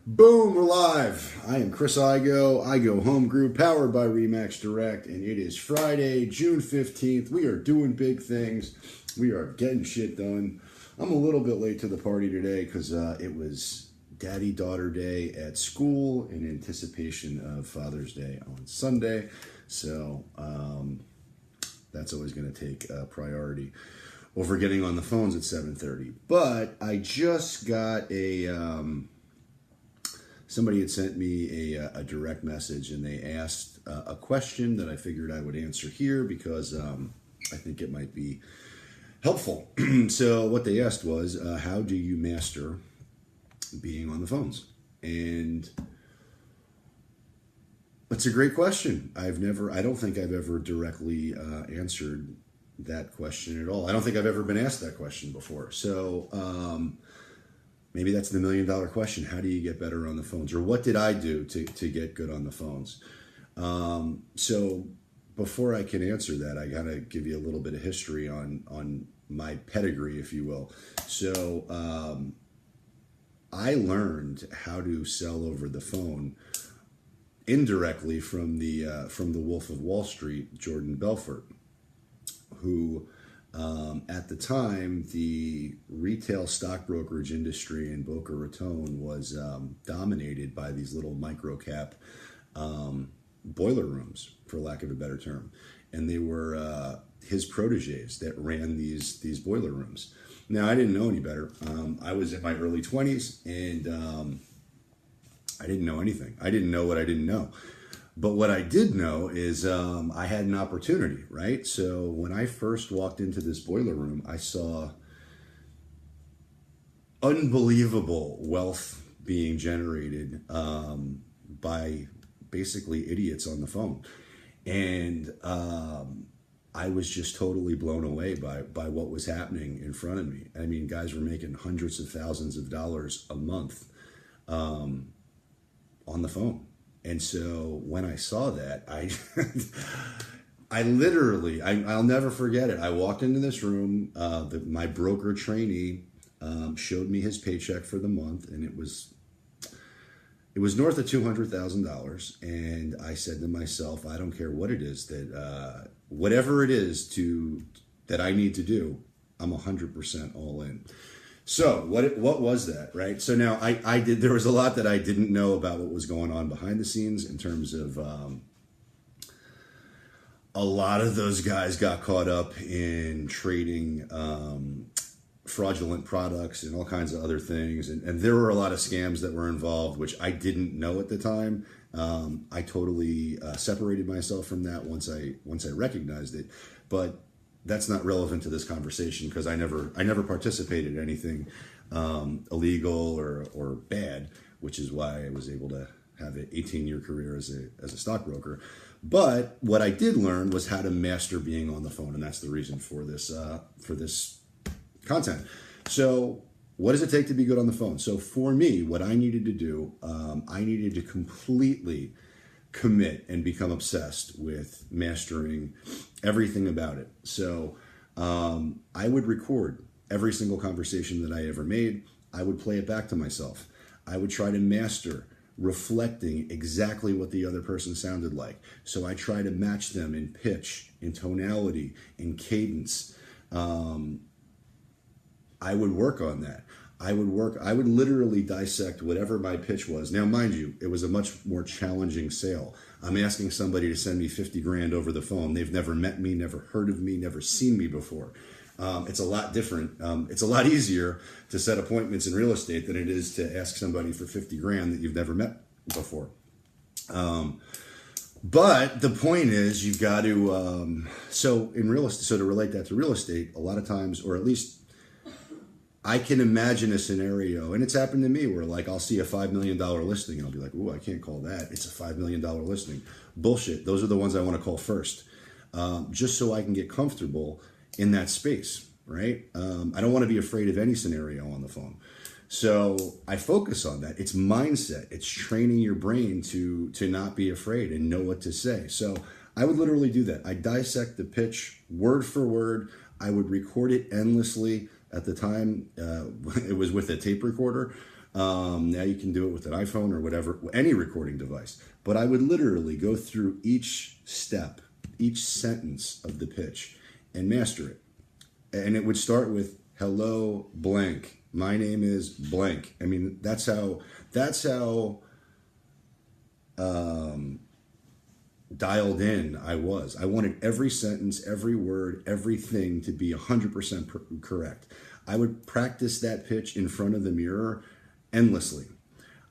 Boom, we're live. I am Chris Igoe Home Group, powered by Remax Direct, and it is Friday, June 15th. We are doing big things. We are getting shit done. I'm a little bit late to the party today because it was Daddy-Daughter Day at school in anticipation of Father's Day on Sunday. So that's always going to take priority over getting on the phones at 7:30. But I just got somebody had sent me a direct message, and they asked a question that I figured I would answer here because I think it might be helpful. So what they asked was, how do you master being on the phones? And that's a great question. I don't think I've ever directly answered that question at all. I don't think I've ever been asked that question before. So maybe that's the $1 million question. How do you get better on the phones? Or what did I do to get good on the phones? So before I can answer that, I gotta give you a little bit of history on my pedigree, if you will. So I learned how to sell over the phone indirectly from the Wolf of Wall Street, Jordan Belfort, who at the time, the retail stock brokerage industry in Boca Raton was dominated by these little micro-cap boiler rooms, for lack of a better term. And they were his proteges that ran these boiler rooms. Now, I didn't know any better. I was in my early 20s, and I didn't know anything. I didn't know what I didn't know. But what I did know is I had an opportunity, right? So when I first walked into this boiler room, I saw unbelievable wealth being generated by basically idiots on the phone. And I was just totally blown away by what was happening in front of me. I mean, guys were making hundreds of thousands of dollars a month on the phone. And so when I saw that, I literally, I'll never forget it. I walked into this room, my broker trainee showed me his paycheck for the month, and it was north of $200,000. And I said to myself, I don't care what it is that, whatever it is that I need to do, I'm 100% all in. So what was that, right? So now there was a lot that I didn't know about what was going on behind the scenes in terms of a lot of those guys got caught up in trading fraudulent products and all kinds of other things. And there were a lot of scams that were involved, which I didn't know at the time. I totally separated myself from that once I recognized it. But that's not relevant to this conversation because I never participated in anything illegal or bad, which is why I was able to have an 18-year career as a stockbroker. But what I did learn was how to master being on the phone, and that's the reason for this content. So what does it take to be good on the phone? So for me, what I needed to do, I needed to completely commit and become obsessed with mastering everything about it. So I would record every single conversation that I ever made. I would play it back to myself. I would try to master reflecting exactly what the other person sounded like. So I try to match them in pitch, in tonality, in cadence. I would work on that. I would literally dissect whatever my pitch was. Now, mind you, it was a much more challenging sale. I'm asking somebody to send me 50 grand over the phone. They've never met me, never heard of me, never seen me before. It's a lot different. It's a lot easier to set appointments in real estate than it is to ask somebody for 50 grand that you've never met before. But the point is, you've got to, so to relate that to real estate, a lot of times, or at least I can imagine a scenario, and it's happened to me, where like I'll see a $5 million listing and I'll be like, "Ooh, I can't call that. It's a $5 million listing." Bullshit. Those are the ones I want to call first, just so I can get comfortable in that space, right? I don't want to be afraid of any scenario on the phone. So I focus on that. It's mindset. It's training your brain to not be afraid and know what to say. So I would literally do that. I dissect the pitch word for word. I would record it endlessly. At the time, it was with a tape recorder. Now you can do it with an iPhone or whatever, any recording device. But I would literally go through each step, each sentence of the pitch and master it. And it would start with, hello, blank. My name is blank. I mean, that's how dialed in I was. I wanted every sentence, every word, everything to be 100% correct. I would practice that pitch in front of the mirror endlessly.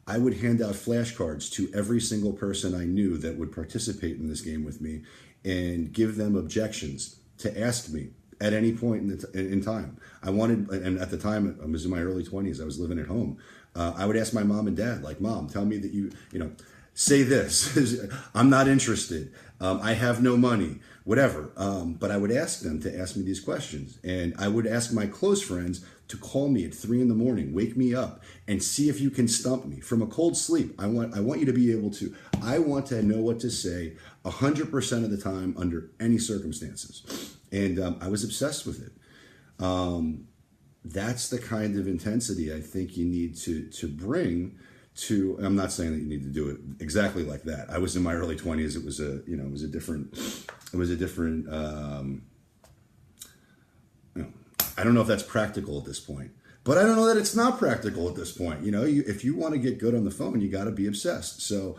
I would hand out flashcards to every single person I knew that would participate in this game with me and give them objections to ask me at any point in time. I wanted, and at the time, I was in my early 20s, I was living at home. I would ask my mom and dad, like, Mom, tell me that you know, say this. I'm not interested. I have no money, whatever. But I would ask them to ask me these questions. And I would ask my close friends to call me at 3 a.m, wake me up, and see if you can stump me from a cold sleep. I want you to be able to, I want to know what to say 100% of the time under any circumstances. And I was obsessed with it. That's the kind of intensity I think you need to bring to, I'm not saying that you need to do it exactly like that. I was in my early 20s. It was a different, I don't know if that's practical at this point, but I don't know that it's not practical at this point. If you want to get good on the phone, you got to be obsessed. So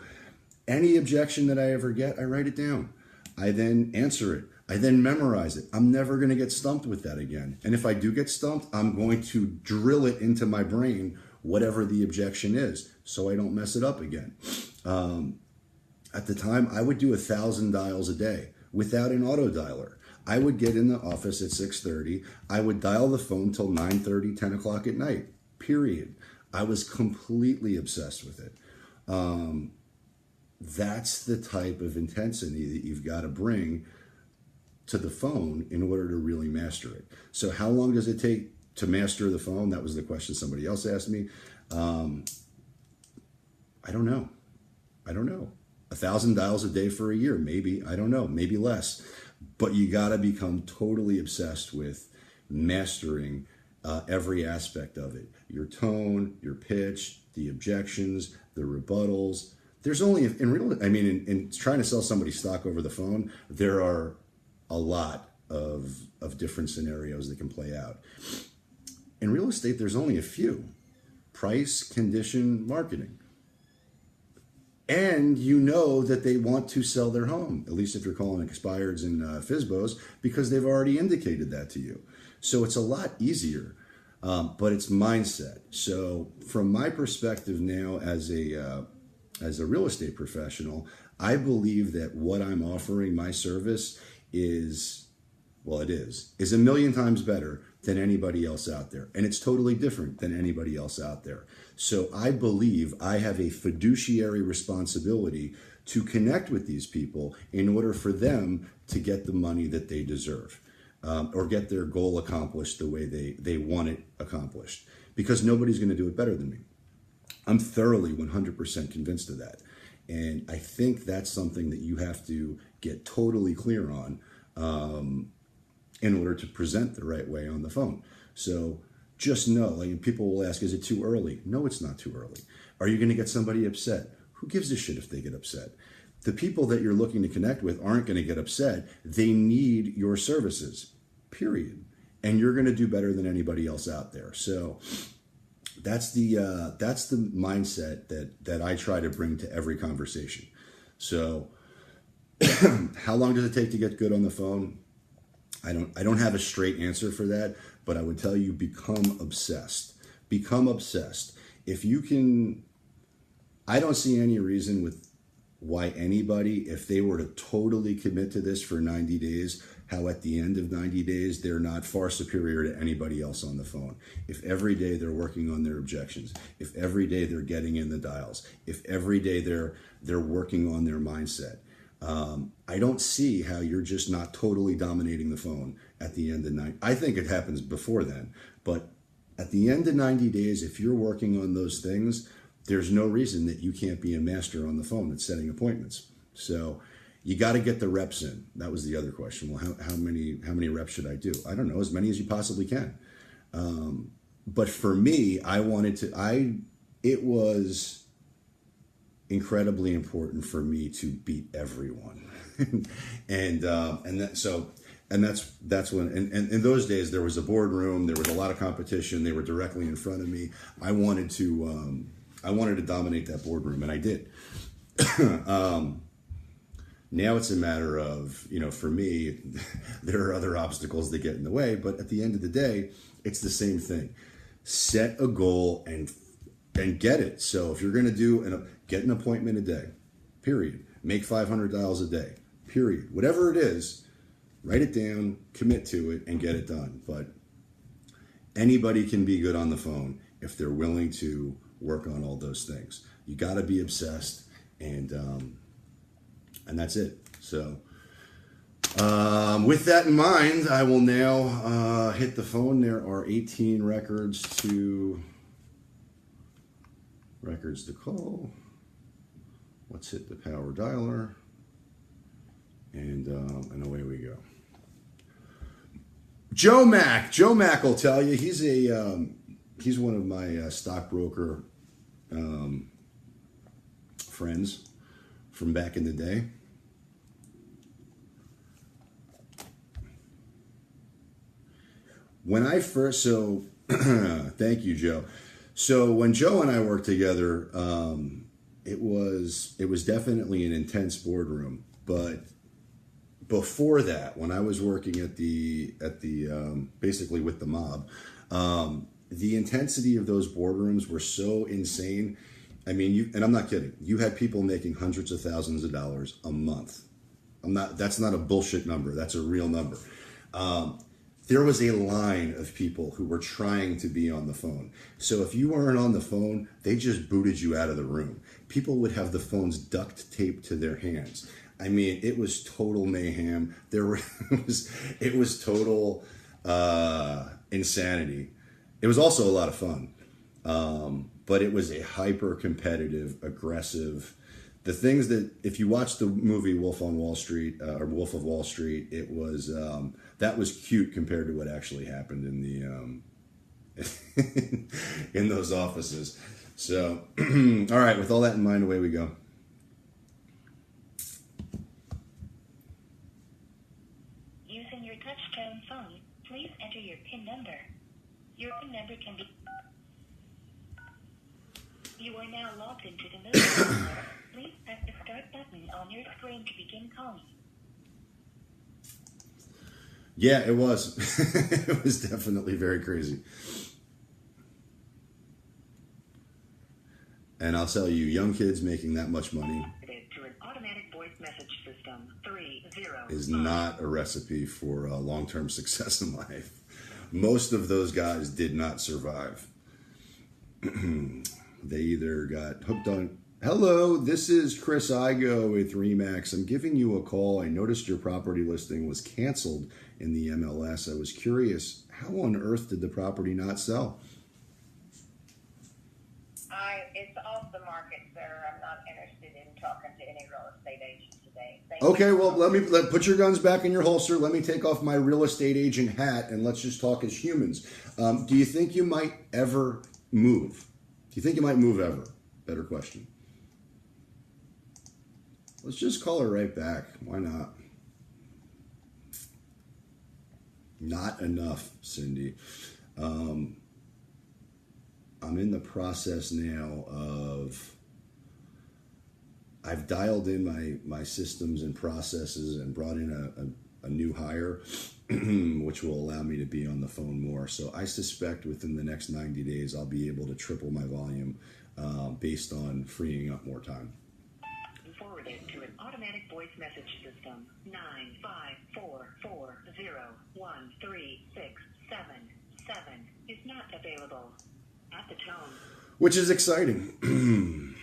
any objection that I ever get, I write it down. I then answer it. I then memorize it. I'm never going to get stumped with that again. And if I do get stumped, I'm going to drill it into my brain, whatever the objection is, so I don't mess it up again. At the time, I would do 1,000 dials a day without an auto dialer. I would get in the office at 6:30. I would dial the phone till 9:30, 10 o'clock at night, period. I was completely obsessed with it. That's the type of intensity that you've got to bring to the phone in order to really master it. So how long does it take to master the phone? That was the question somebody else asked me. I don't know. 1,000 dials a day for a year, maybe. I don't know, maybe less. But you got to become totally obsessed with mastering every aspect of it. Your tone, your pitch, the objections, the rebuttals. There's only, in trying to sell somebody stock over the phone, there are a lot of different scenarios that can play out. In real estate, there's only a few: price, condition, marketing. And you know that they want to sell their home, at least if you're calling expireds and FSBOs, because they've already indicated that to you. So it's a lot easier, but it's mindset. So from my perspective now as a real estate professional, I believe that what I'm offering, my service, is a million times better than anybody else out there. And it's totally different than anybody else out there. So I believe I have a fiduciary responsibility to connect with these people in order for them to get the money that they deserve, or get their goal accomplished the way they want it accomplished, because nobody's going to do it better than me. I'm thoroughly 100% convinced of that. And I think that's something that you have to get totally clear on in order to present the right way on the phone. So just know, like, people will ask, is it too early? No, it's not too early. Are you going to get somebody upset? Who gives a shit if they get upset? The people that you're looking to connect with aren't going to get upset. They need your services, period. And you're going to do better than anybody else out there. So that's the mindset that I try to bring to every conversation. So how long does it take to get good on the phone? I don't have a straight answer for that, but I would tell you, become obsessed. Become obsessed. If you can, I don't see any reason with why anybody, if they were to totally commit to this for 90 days, how at the end of 90 days, they're not far superior to anybody else on the phone. If every day they're working on their objections, if every day they're getting in the dials, if every day they're working on their mindset, I don't see how you're just not totally dominating the phone at the end of 90. I think it happens before then, but at the end of 90 days, if you're working on those things, there's no reason that you can't be a master on the phone at setting appointments. So you got to get the reps in. That was the other question. Well, how many reps should I do? I don't know, as many as you possibly can. But for me, I it was incredibly important for me to beat everyone. That's when, and in those days there was a boardroom, there was a lot of competition, they were directly in front of me. I wanted to dominate that boardroom, and I did. Now it's a matter of, for me, there are other obstacles that get in the way, but at the end of the day, it's the same thing. Set a goal and get it. So if you're going to get an appointment a day, period. Make $500 a day, period. Whatever it is, write it down, commit to it, and get it done. But anybody can be good on the phone if they're willing to work on all those things. You got to be obsessed, and that's it. So with that in mind, I will now hit the phone. There are 18 records to call. Let's hit the power dialer, and away we go. Joe Mack will tell you, he's one of my stockbroker friends from back in the day. When I first, thank you, Joe. So when Joe and I worked together, it was definitely an intense boardroom. But before that, when I was working at the basically with the mob, the intensity of those boardrooms were so insane. I mean, and I'm not kidding. You had people making hundreds of thousands of dollars a month. That's not a bullshit number. That's a real number. There was a line of people who were trying to be on the phone. So if you weren't on the phone, they just booted you out of the room. People would have the phones duct taped to their hands. I mean, it was total mayhem. It was total insanity. It was also a lot of fun. But it was a hyper competitive, aggressive, the things that, if you watch the movie Wolf on Wall Street, or Wolf of Wall Street, it was, that was cute compared to what actually happened in the, in those offices. So, all right, with all that in mind, away we go. Using your touch-tone phone, please enter your PIN number. Your PIN number can be... You are now logged into the mobile. Please press the start button on your screen to begin calling. Yeah, it was. It was definitely very crazy. And I'll tell you, young kids making that much money To an automatic voice message system 30 is not a recipe for long-term success in life. Most of those guys did not survive. They either got hooked on... Hello, this is Chris Igoe with RE/MAX. I'm giving you a call. I noticed your property listing was canceled in the MLS. I was curious, how on earth did the property not sell? It's off the market, sir. I'm not interested in talking to any real estate agent today. Okay, well, put your guns back in your holster. Let me take off my real estate agent hat, and let's just talk as humans. Do you think you might ever move? Do you think you might move ever? Better question. Let's just call her right back. Why not? Not enough, Cindy. I'm in the process now of... I've dialed in my systems and processes and brought in a new hire, which will allow me to be on the phone more. So I suspect within the next 90 days, I'll be able to triple my volume based on freeing up more time. Forwarded to an automatic voice message system 954401367 is not available at the tone. Which is exciting.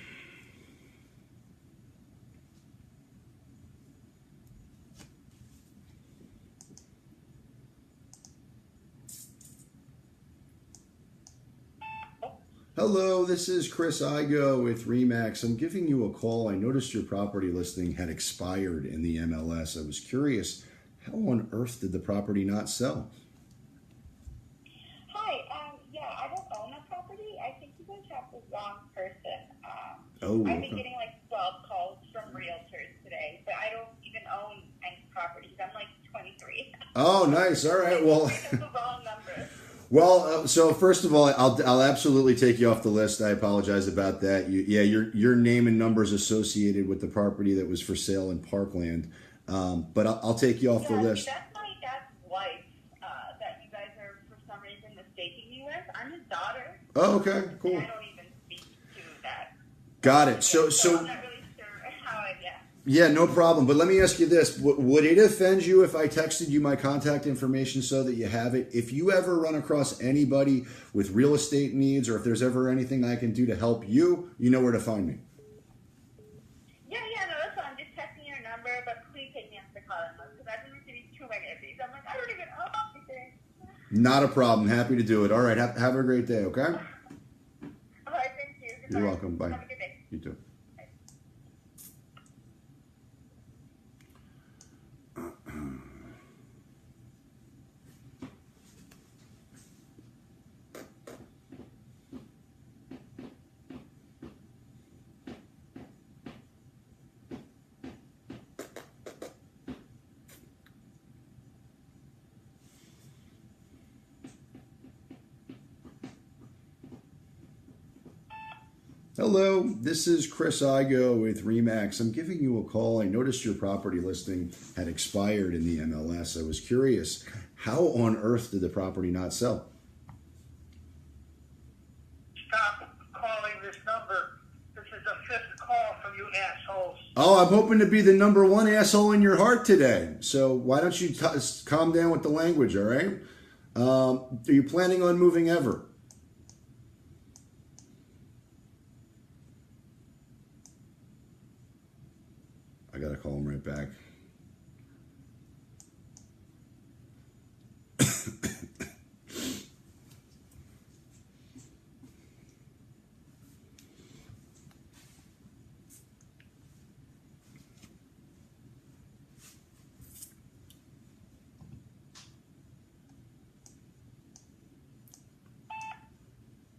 Hello, this is Chris Igoe with RE/MAX. I'm giving you a call. I noticed your property listing had expired in the MLS. I was curious, how on earth did the property not sell? Hi, yeah, I don't own a property. I think you guys have the wrong Oh, I've been okay. getting like 12 calls from realtors today, but I don't even own any properties. I'm like 23. Oh, nice. All right. Well, I have the wrong number. well. So first of all, I'll absolutely take you off the list. I apologize about that. Your name and numbers associated with the property that was for sale in Parkland. But I'll take you off the Yeah, see, list. that's my dad's wife that you guys are for some reason mistaking me with. I'm his daughter. Oh, okay. And Cool. I don't even speak to that. Got it. So So I'm not really sure how I guess. yeah, no problem. But let me ask you this: would it offend you if I texted you my contact information so that you have it? If you ever run across anybody with real estate needs, or if there's ever anything I can do to help you, you know where to find me. Yeah, no, that's fine. I'm just texting your number, but please take me off the calling list because I've been receiving too many of these. I'm like, I don't even own anything. Not a problem. Happy to do it. All right. Have a great day. Okay. All right, thank you. Goodbye. You're welcome. Bye. Have a good day. You too. Hello, this is Chris Igoe with Remax. I'm giving you a call. I noticed your property listing had expired in the MLS. I was curious, how on earth did the property not sell? Stop calling this number. This is the fifth call from you assholes. Oh, I'm hoping to be the number one asshole in your heart today. So why don't you calm down with the language, all right? Are you planning on moving ever? I gotta call him right back.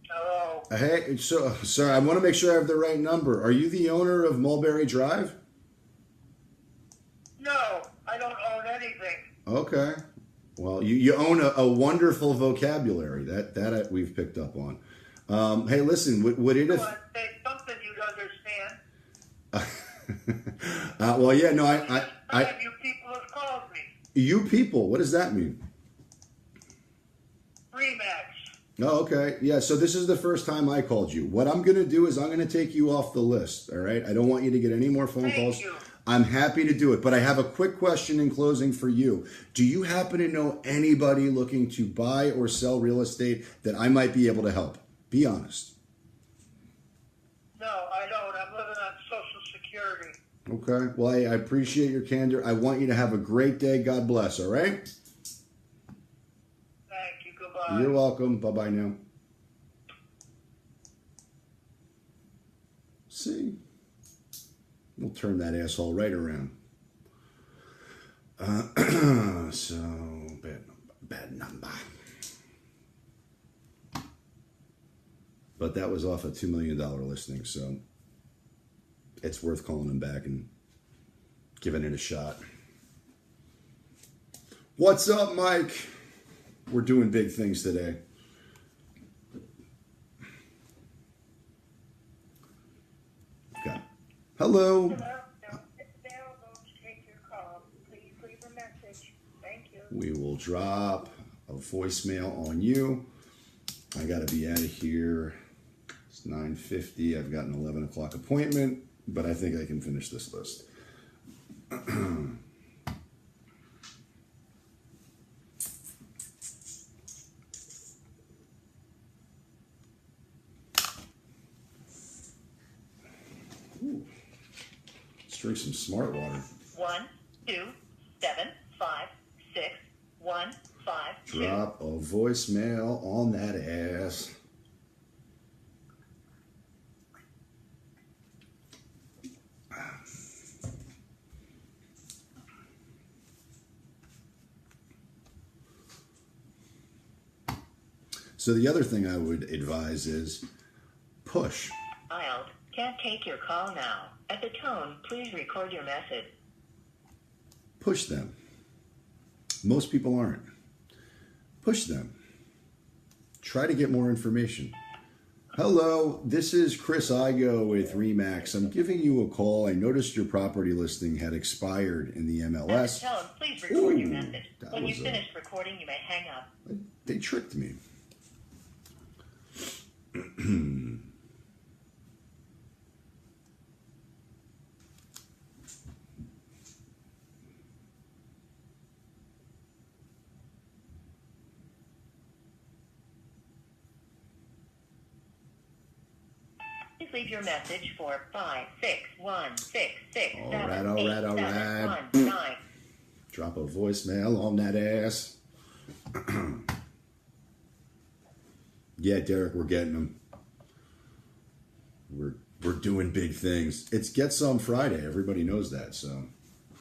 Hello. Hey, so sorry, I want to make sure I have the right number. Are you the owner of Mulberry Drive? No, I don't own anything. Okay. Well, you own a wonderful vocabulary that we've picked up on. Hey, listen, would it Go have? on, say something you'd understand. Well, yeah, no, You people have called me. you people. What does that mean? Remax. Oh, okay. Yeah, so this is the first time I called you. What I'm going to do is I'm going to take you off the list, all right? I don't want you to get any more phone Thank calls. you. I'm happy to do it, but I have a quick question in closing for you. Do you happen to know anybody looking to buy or sell real estate that I might be able to help? Be honest. No, I don't. I'm living on Social Security. Okay. Well, I appreciate your candor. I want you to have a great day. God bless, all right? Thank you. Goodbye. You're welcome. Bye-bye now. See? We'll turn that asshole right around. So, bad number. But that was off a $2 million listing, so it's worth calling him back and giving it a shot. What's up, Mike? We're doing big things today. Okay. Hello. Hello, no, it's available to take your call. Please leave a message. Thank you. We will drop a voicemail on you. I got to be out of here. It's 9:50. I've got an 11 o'clock appointment, but I think I can finish this list. Ooh. Let's drink some smart water. 1 2 7 5 6 1 5 2. Drop a voicemail on that ass. So the other thing I would advise is push. Dialed Can't take your call now. At the tone, please record your message. Push them. Most people aren't. Push them. Try to get more information. Hello, this is Chris Igoe with RE/MAX. I'm giving you a call. I noticed your property listing had expired in the At the MLS. tone, please record your Ooh, message. that When you've was finished recording, you may hang up. They tricked me. Please leave your message for 56166 All right. Drop a voicemail on that ass. Yeah, Derek, we're getting them. We're doing big things. It's Get Some Friday. Everybody knows that, so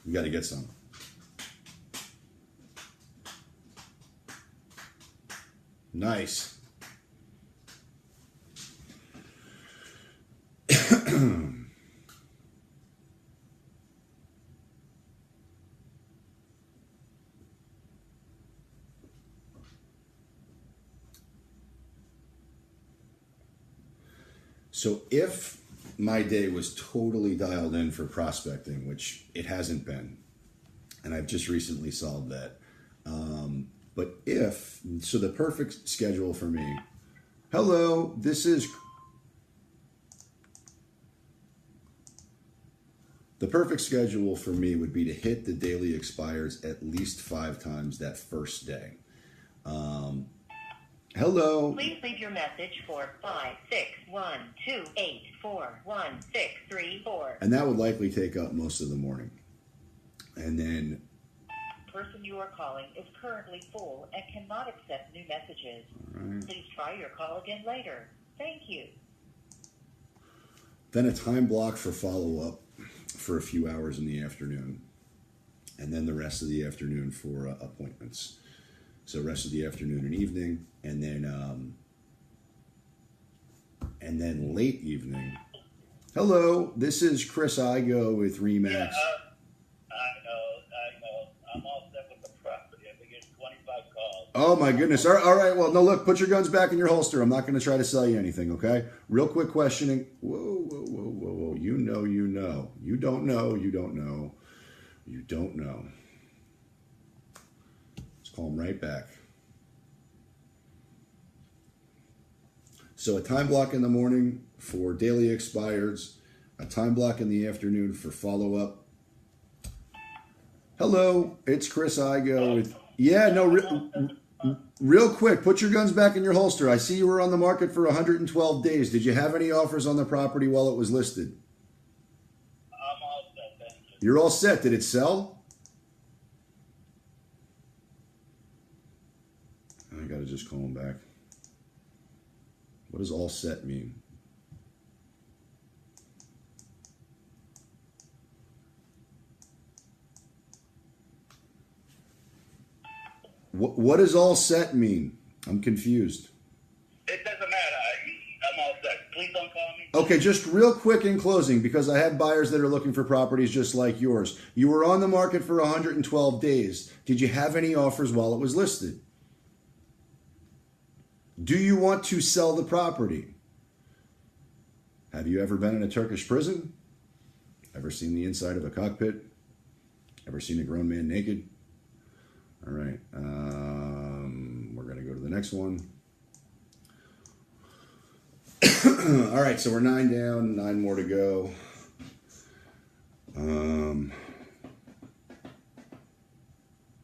we got to get some. Nice. So if my day was totally dialed in for prospecting, which it hasn't been, and I've just recently solved that. But so the perfect schedule for me, hello, the perfect schedule for me would be to hit the daily expires at least 5 times that first day. Hello. Please leave your message for 56128411634. And that would likely take up most of the morning. And then The person you are calling is currently full and cannot accept new messages. right. Please try your call again later. Thank you. Then a time block for follow-up for a few hours in the afternoon. And then the rest of the afternoon for appointments. So rest of the afternoon and evening, and then late evening. Hello, this is Chris Igoe with RE/MAX. I know. I'm all set with the property. I've been getting 25 calls. Oh my goodness. All right. Well, no, look, put your guns back in your holster. I'm not going to try to sell you anything, okay? Real quick questioning. Whoa. You know. You don't know. You don't know. Let's call him right back. So a time block in the morning for daily expireds, a time block in the afternoon for follow-up. Hello, it's Chris Igoe with... Yeah, no, real quick, put your guns back in your holster. I see you were on the market for 112 days. Did you have any offers on the property while it was listed? I'm all set, thank you. You're all set. Did it sell? I gotta just call him back. What does all set mean? What does all set mean? I'm confused. It doesn't matter. I'm all set. Please don't call me. Okay, just real quick in closing, because I have buyers that are looking for properties just like yours. You were on the market for 112 days. Did you have any offers while it was listed? Do you want to sell the property? Have you ever been in a Turkish prison? Ever seen the inside of a cockpit? Ever seen a grown man naked? All right. We're going to go to the next one. All right, so we're 9 down, 9 more to go.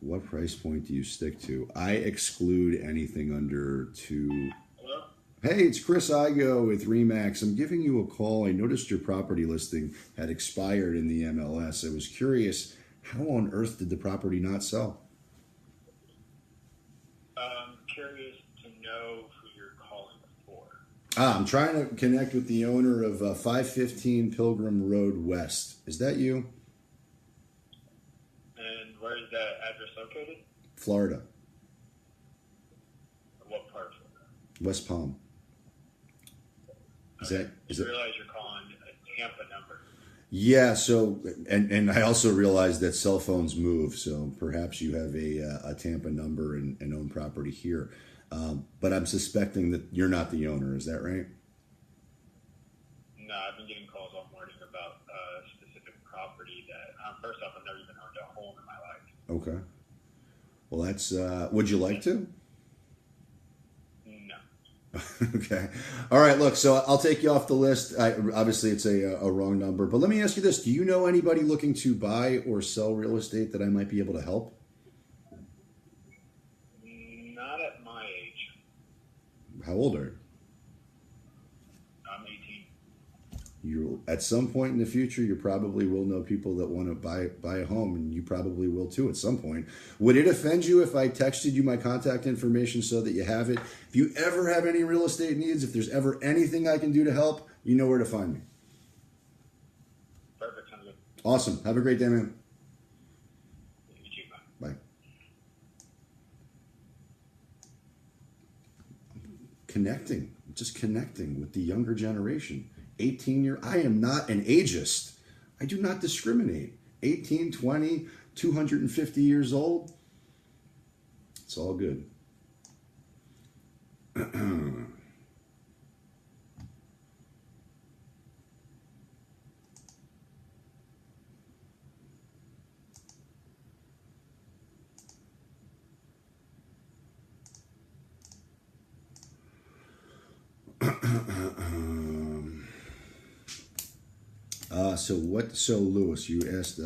What price point do you stick to? I exclude anything under 2. Hello? Hey, it's Chris Igoe with RE/MAX. I'm giving you a call. I noticed your property listing had expired in the MLS. I was curious, how on earth did the property not sell? I'm curious to know who you're calling for. I'm trying to connect with the owner of 515 Pilgrim Road West. Is that you? And where is that address located? Florida, What part of Florida? West Palm. Is Okay. that? You realize you're calling Tampa number. Yeah, so, and I also realized that cell phones move, so perhaps you have a Tampa number and own property here. But I'm suspecting that you're not the owner, is that right? No, I've been getting calls all morning about a specific property that, first off, I've never even owned a home in my life. Okay. Well, that's, would you like to? No. Okay. All right, look, so I'll take you off the list. Obviously, it's a wrong number, but let me ask you this. Do you know anybody looking to buy or sell real estate that I might be able to help? Not at my age. How old are you? I'm 18. You at some point in the future, you probably will know people that want to buy a home, and you probably will too at some point. Would it offend you if I texted you my contact information so that you have it? If you ever have any real estate needs, if there's ever anything I can do to help, you know where to find me. Perfect. Sounds good. Awesome. Have a great day, man. You too, bye. Bye. Just connecting with the younger generation. 18-year, I am not an ageist. I do not discriminate. 18, 20, 250 years old. It's all good. So Lewis, you asked,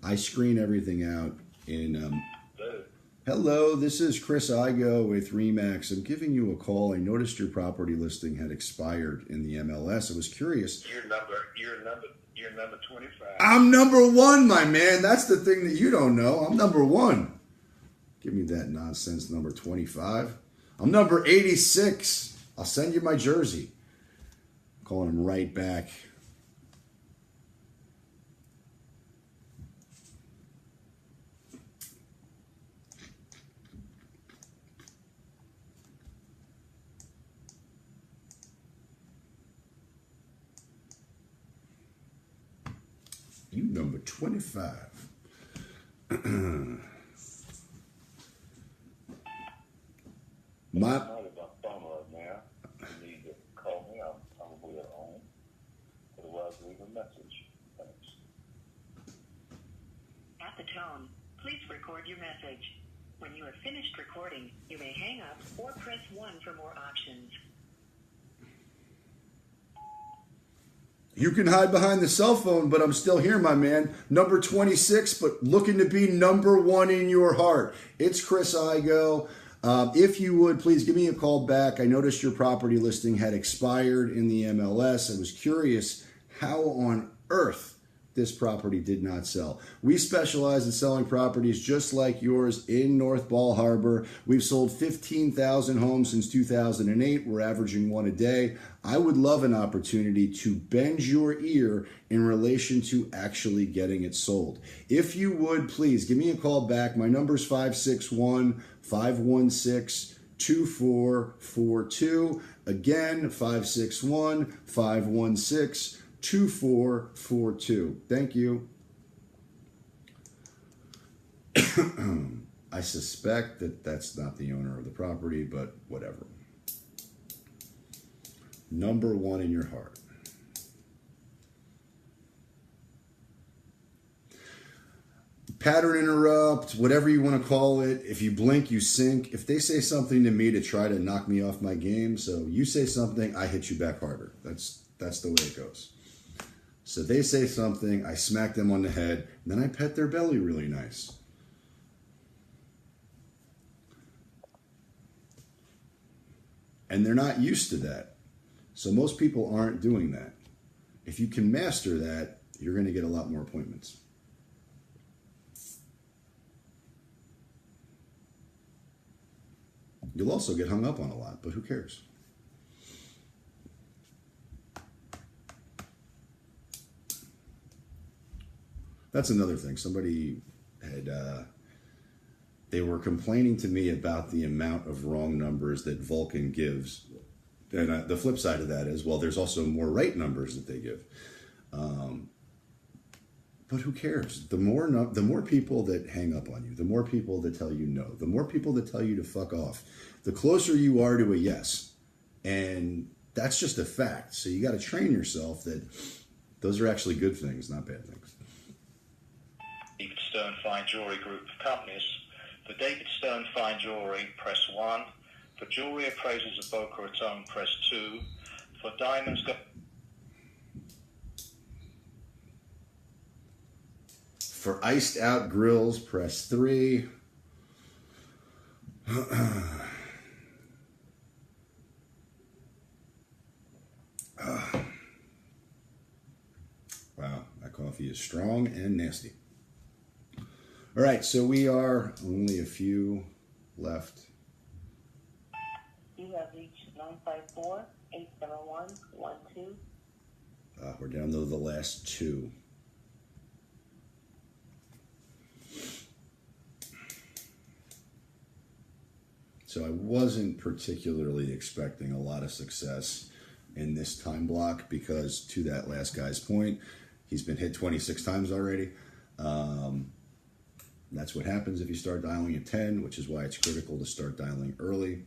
I screen everything out in, hello, this is Chris Igoe with Remax. I'm giving you a call. I noticed your property listing had expired in the MLS. I was curious. You're number 25. I'm number one, my man. That's the thing that you don't know. I'm number one. Give me that nonsense, number 25. I'm number 86. I'll send you my jersey. Calling him right back. You number 25. I'm not at my phone right now. You need to call me. I'm probably at home. Otherwise, leave a message. Thanks. At the tone, please record your message. When you have finished recording, you may hang up or press 1 for more options. You can hide behind the cell phone, but I'm still here, my man. Number 26, but looking to be number one in your heart. It's Chris Igoe. If you would, please give me a call back. I noticed your property listing had expired in the MLS. I was curious how on earth this property did not sell. We specialize in selling properties just like yours in North Ball Harbor. We've sold 15,000 homes since 2008. We're averaging one a day. I would love an opportunity to bend your ear in relation to actually getting it sold. If you would, please give me a call back. My number is 561-516-2442. Again, 561-516-2442. Thank you. I suspect that that's not the owner of the property, but whatever. Number one in your heart. Pattern interrupt, whatever you want to call it. If you blink, you sink. If they say something to me to try to knock me off my game, so you say something, I hit you back harder. That's the way it goes. So they say something, I smack them on the head, and then I pet their belly really nice. And they're not used to that. So most people aren't doing that. If you can master that, you're going to get a lot more appointments. You'll also get hung up on a lot, but who cares? That's another thing. Somebody had, they were complaining to me about the amount of wrong numbers that Vulcan gives the flip side of that is, well, there's also more right numbers that they give. But who cares? The more people that hang up on you, the more people that tell you no, the more people that tell you to fuck off, the closer you are to a yes. And that's just a fact. So you got to train yourself that those are actually good things, not bad things. David Stern Fine Jewelry Group of Companies. For David Stern Fine Jewelry, press 1. For jewelry appraisals of Boca Raton, press 2. For diamonds, For iced out grills, press 3. Wow, that coffee is strong and nasty. All right, so we are only a few left. You have reached 954-871-12. We're down to the last 2. So I wasn't particularly expecting a lot of success in this time block because, to that last guy's point, he's been hit 26 times already. That's what happens if you start dialing at 10, which is why it's critical to start dialing early.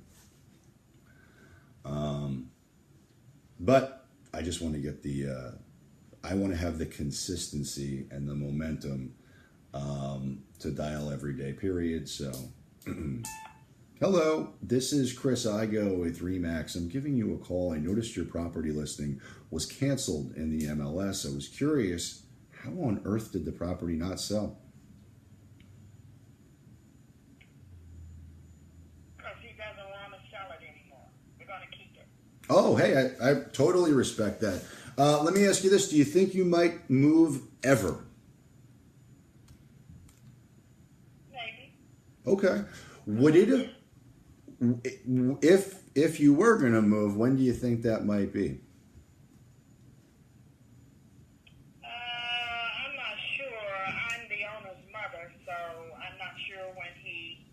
But I just want to get I want to have the consistency and the momentum to dial every day, period. So, hello, this is Chris Igoe with RE/MAX. I'm giving you a call. I noticed your property listing was canceled in the MLS. I was curious, how on earth did the property not sell? Because he doesn't want to sell it anymore. We're going to keep it. Oh, hey, I totally respect that. Let me ask you this. Do you think you might move ever? Maybe. Okay. Would it, if you were going to move, when do you think that might be? I'm not sure. I'm the owner's mother, so I'm not sure when he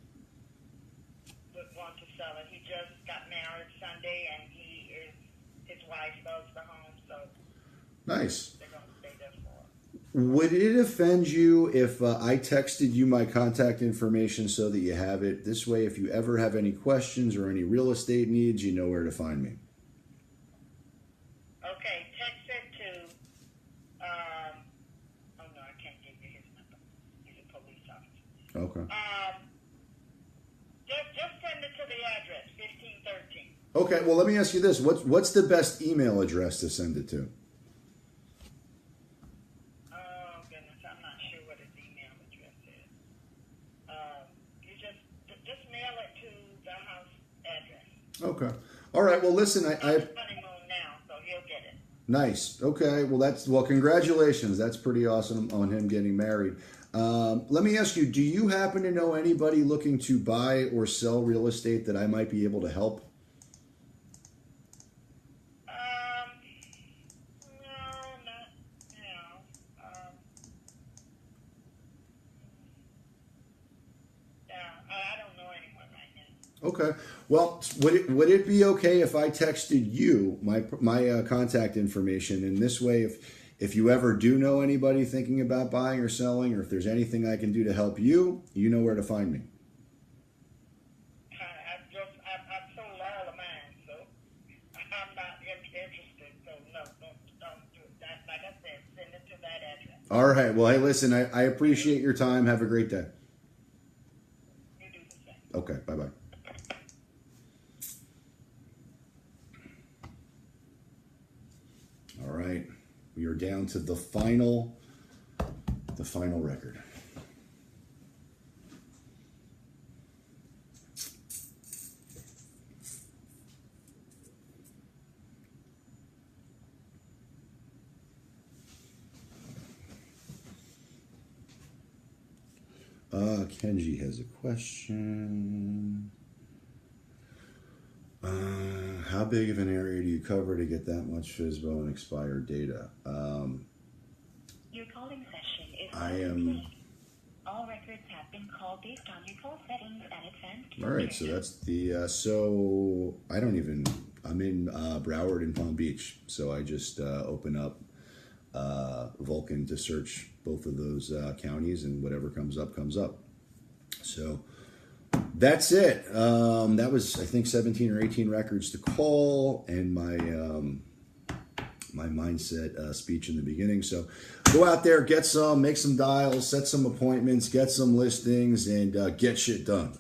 would want to sell it. He just got married Sunday, and his wife loves the home, so Nice. they're going to stay there for it. Would it offend you if I texted you my contact information so that you have it? This way, if you ever have any questions or any real estate needs, you know where to find me. Okay, text it to, oh no, I can't give you his number. He's a police officer. Okay. Just send it to the address, 1513. Okay, well, let me ask you this. What's the best email address to send it to? Oh, goodness, I'm not sure what his email address is. You just mail it to the house address. Okay. All right, well, listen, He's honeymoon now, so he'll get it. Nice. Okay, well, congratulations. That's pretty awesome on him getting married. Let me ask you, do you happen to know anybody looking to buy or sell real estate that I might be able to help? I don't know anyone right now. Okay. Well, would it be okay if I texted you my contact information? And this way, if you ever do know anybody thinking about buying or selling, or if there's anything I can do to help you, you know where to find me. I've sold all of mine, so I'm not interested. So no, don't do that. Like I said, send it to that address. All right. Well, hey, listen, I appreciate your time. Have a great day. You do the same. Okay. Bye-bye. All right. We are down to the final record. Kenji has a question. How big of an area do you cover to get that much FSBO and expired data? Your calling session is I am. All records have been called based on your call settings and advanced. All right, so that's the. So I don't even I'm in Broward and Palm Beach, so I just open up Vulcan to search both of those counties, and whatever comes up, comes up. So that's it. That was, I think, 17 or 18 records to call, and my mindset speech in the beginning. So go out there, get some, make some dials, set some appointments, get some listings, and get shit done.